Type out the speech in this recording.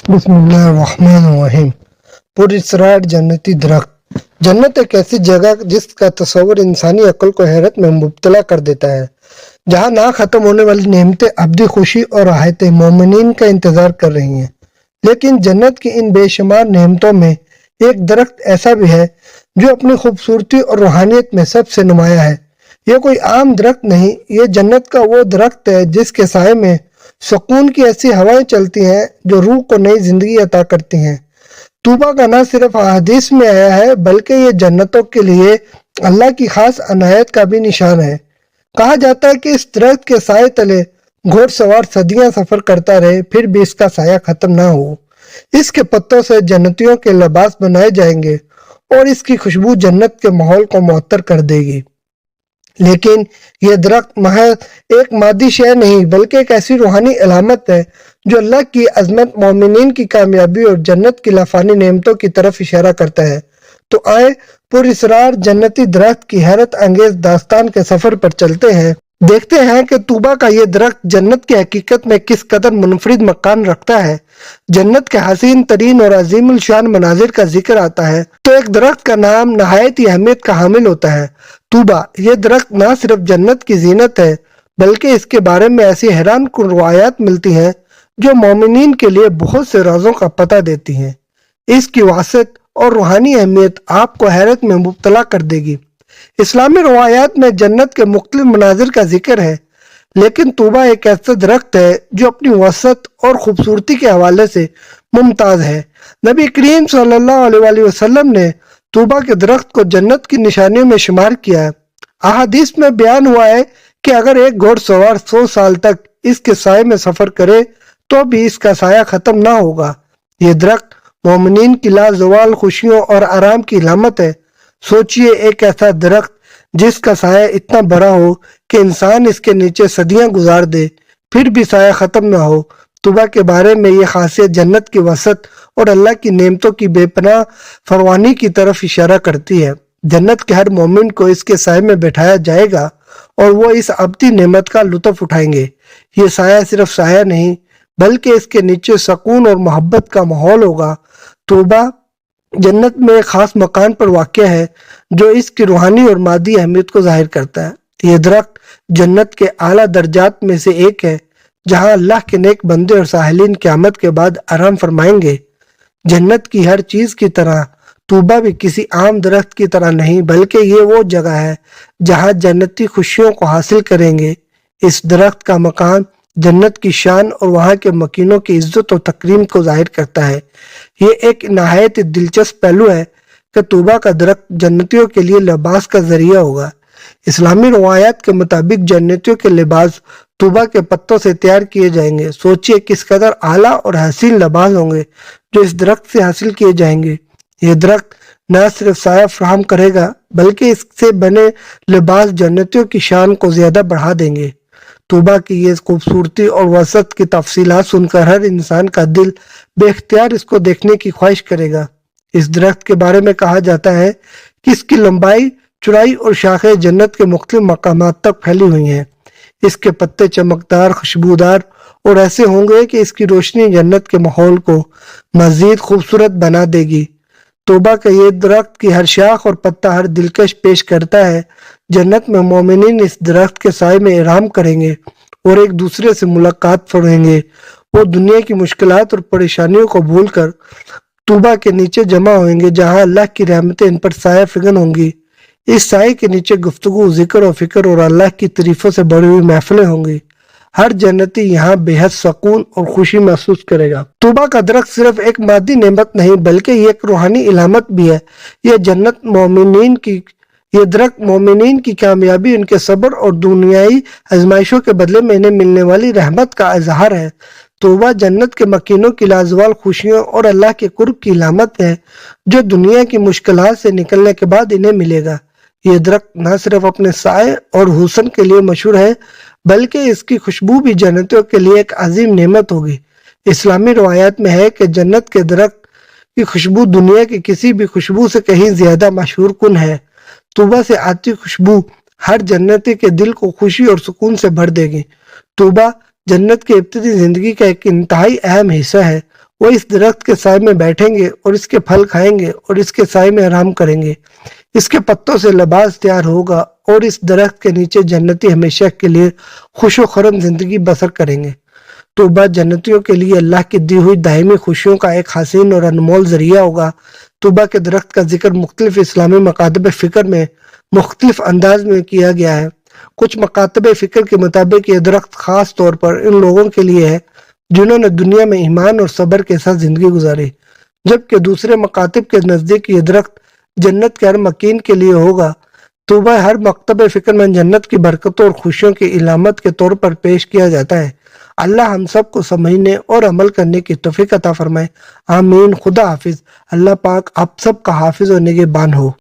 بسم اللہ الرحمن الرحیم۔ پراسرار جنتی درخت۔ جنت ایک ایسی جگہ جس کا تصور انسانی عقل کو حیرت میں مبتلا کر دیتا ہے، جہاں نہ ختم ہونے والی نعمتیں ابدی خوشی اور راحتیں مومنین کا انتظار کر رہی ہیں۔ لیکن جنت کی ان بے شمار نعمتوں میں ایک درخت ایسا بھی ہے جو اپنی خوبصورتی اور روحانیت میں سب سے نمایاں ہے۔ یہ کوئی عام درخت نہیں، یہ جنت کا وہ درخت ہے جس کے سائے میں سکون کی ایسی ہوائیں چلتی ہیں جو روح کو نئی زندگی عطا کرتی ہیں۔ طوبیٰ کا نہ صرف احادیث میں آیا ہے بلکہ یہ جنتوں کے لیے اللہ کی خاص عنایت کا بھی نشان ہے۔ کہا جاتا ہے کہ اس درخت کے سائے تلے گھوڑ سوار صدیاں سفر کرتا رہے پھر بھی اس کا سایہ ختم نہ ہو۔ اس کے پتوں سے جنتیوں کے لباس بنائے جائیں گے اور اس کی خوشبو جنت کے ماحول کو معطر کر دے گی۔ لیکن یہ درخت محض ایک مادی شے نہیں بلکہ ایک ایسی روحانی علامت ہے جو اللہ کی عظمت، مومنین کی کامیابی اور جنت کی لافانی نعمتوں کی طرف اشارہ کرتا ہے۔ تو آئے پراسرار جنتی درخت کی حیرت انگیز داستان کے سفر پر چلتے ہیں، دیکھتے ہیں کہ طوبیٰ کا یہ درخت جنت کی حقیقت میں کس قدر منفرد مقام رکھتا ہے۔ جنت کے حسین ترین اور عظیم الشان مناظر کا ذکر آتا ہے تو ایک درخت کا نام نہایت ہی اہمیت کا حامل ہوتا ہے، طوبیٰ۔ یہ درخت نہ صرف جنت کی زینت ہے بلکہ اس کے بارے میں ایسی حیران کن روایات ملتی ہیں جو مومنین کے لیے بہت سے رازوں کا پتہ دیتی ہیں۔ اس کی وسعت اور روحانی اہمیت آپ کو حیرت میں مبتلا کر دے گی۔ اسلامی روایات میں جنت کے مختلف مناظر کا ذکر ہے، لیکن طوبیٰ ایک ایسا درخت ہے جو اپنی وسعت اور خوبصورتی کے حوالے سے ممتاز ہے۔ نبی کریم صلی اللہ علیہ وسلم نے طوبیٰ کے درخت کو جنت کی نشانیوں میں شمار کیا ہے۔ احادیث میں بیان ہوا ہے کہ اگر ایک گھوڑ سوار 100 سال تک اس کے سائے میں سفر کرے تو بھی اس کا سایہ ختم نہ ہوگا۔ یہ درخت مومنین کی لازوال خوشیوں اور آرام کی علامت ہے۔ سوچئے ایک ایسا درخت جس کا سایہ اتنا بڑا ہو کہ انسان اس کے نیچے صدیاں گزار دے پھر بھی سایہ ختم نہ ہو۔ طوبیٰ کے بارے میں یہ خاصیت جنت کی وسعت اور اللہ کی نعمتوں کی بے پناہ فراوانی کی طرف اشارہ کرتی ہے۔ جنت کے ہر مومن کو اس کے سائے میں بٹھایا جائے گا اور وہ اس ابدی نعمت کا لطف اٹھائیں گے۔ یہ سایہ صرف سایہ نہیں بلکہ اس کے نیچے سکون اور محبت کا ماحول ہوگا۔ طوبیٰ جنت میں ایک خاص مکان پر واقع ہے جو اس کی روحانی اور مادی اہمیت کو ظاہر کرتا ہے۔ یہ درخت جنت کے اعلیٰ درجات میں سے ایک ہے جہاں اللہ کے نیک بندے اور سائلین قیامت کے بعد آرام فرمائیں گے۔ جنت کی ہر چیز کی طرح طوبیٰ بھی کسی عام درخت کی طرح نہیں بلکہ یہ وہ جگہ ہے جہاں جنتی خوشیوں کو حاصل کریں گے۔ اس درخت کا مقام جنت کی شان اور وہاں کے مکینوں کی عزت و تکریم کو ظاہر کرتا ہے۔ یہ ایک نہایت دلچسپ پہلو ہے کہ طوبیٰ کا درخت جنتیوں کے لیے لباس کا ذریعہ ہوگا۔ اسلامی روایات کے مطابق جنتیوں کے لباس طوبیٰ کے پتوں سے تیار کیے جائیں گے۔ سوچئے کس قدر اعلیٰ اور حسین لباس ہوں گے جو اس درخت سے حاصل کیے جائیں گے۔ یہ درخت نہ صرف سایہ فراہم کرے گا بلکہ اس سے بنے لباس جنتیوں کی شان کو زیادہ بڑھا دیں گے۔ طوبیٰ کی یہ خوبصورتی اور وسعت کی تفصیلات سن کر ہر انسان کا دل بے اختیار اس کو دیکھنے کی خواہش کرے گا۔ اس درخت کے بارے میں کہا جاتا ہے کہ اس کی لمبائی، چوڑائی اور شاخیں جنت کے مختلف مقامات تک پھیلی ہوئی ہیں۔ اس کے پتے چمکدار، خوشبودار اور ایسے ہوں گے کہ اس کی روشنی جنت کے ماحول کو مزید خوبصورت بنا دے گی۔ طوبیٰ کا یہ درخت کی ہر شاخ اور پتا ہر دلکش پیش کرتا ہے۔ جنت میں مومنین اس درخت کے سائے میں آرام کریں گے اور ایک دوسرے سے ملاقات فرمائیں گے۔ وہ دنیا کی مشکلات اور پریشانیوں کو بھول کر طوبیٰ کے نیچے جمع ہوئیں گے جہاں اللہ کی رحمتیں ان پر سایہ فگن ہوں گی۔ اس سائے کے نیچے گفتگو، ذکر و فکر اور اللہ کی تعریفوں سے بڑھی ہوئی محفلیں ہوں گی۔ ہر جنتی یہاں بے حد سکون اور خوشی محسوس کرے گا۔ طوبیٰ کا درخت صرف ایک مادی نعمت نہیں بلکہ یہ ایک روحانی علامت بھی ہے۔ یہ درخت مومنین کی کامیابی، ان کے صبر اور دنیائی آزمائشوں کے بدلے میں انہیں ملنے والی رحمت کا اظہار ہے۔ طوبیٰ جنت کے مکینوں کی لازوال خوشیوں اور اللہ کے قرب کی علامت ہے جو دنیا کی مشکلات سے نکلنے کے بعد انہیں ملے گا۔ یہ درخت نہ صرف اپنے سائے اور حسن کے لیے مشہور ہے بلکہ اس کی خوشبو بھی جنتیوں کے لیے ایک عظیم نعمت ہوگی۔ اسلامی روایات میں ہے کہ جنت کے درخت کی خوشبو دنیا کی کسی بھی خوشبو سے کہیں زیادہ مشہور کن ہے۔ طوبیٰ سے آتی خوشبو ہر جنتی کے دل کو خوشی اور سکون سے بھر دے گی۔ طوبیٰ جنت کی ابتدائی زندگی کا ایک انتہائی اہم حصہ ہے وہ اس درخت کے سائے میں بیٹھیں گے اور اس کے پھل کھائیں گے اور اس کے سائے میں آرام کریں گے۔ اس کے پتوں سے لباس تیار ہوگا اور اس درخت کے نیچے جنتی ہمیشہ کے لیے خوش و خرم زندگی بسر کریں گے۔ توبہ جنتیوں کے لیے اللہ کی دی ہوئی دائمی خوشیوں کا ایک حسین اور انمول ذریعہ ہوگا۔ توبہ کے درخت کا ذکر مختلف اسلامی مکاتب فکر میں مختلف انداز میں کیا گیا ہے۔ کچھ مکاتب فکر کے مطابق یہ درخت خاص طور پر ان لوگوں کے لیے ہے جنہوں نے دنیا میں ایمان اور صبر کے ساتھ زندگی گزاری، جبکہ دوسرے مکاتب کے نزدیک یہ درخت جنت کے ہر مکین کے لیے ہوگا۔ توبہ ہر مکتب فکر میں جنت کی برکتوں اور خوشیوں کی علامت کے طور پر پیش کیا جاتا ہے۔ اللہ ہم سب کو سمجھنے اور عمل کرنے کی توفیق عطا فرمائے، آمین۔ خدا حافظ۔ اللہ پاک آپ سب کا حافظ و نگہبان ہو۔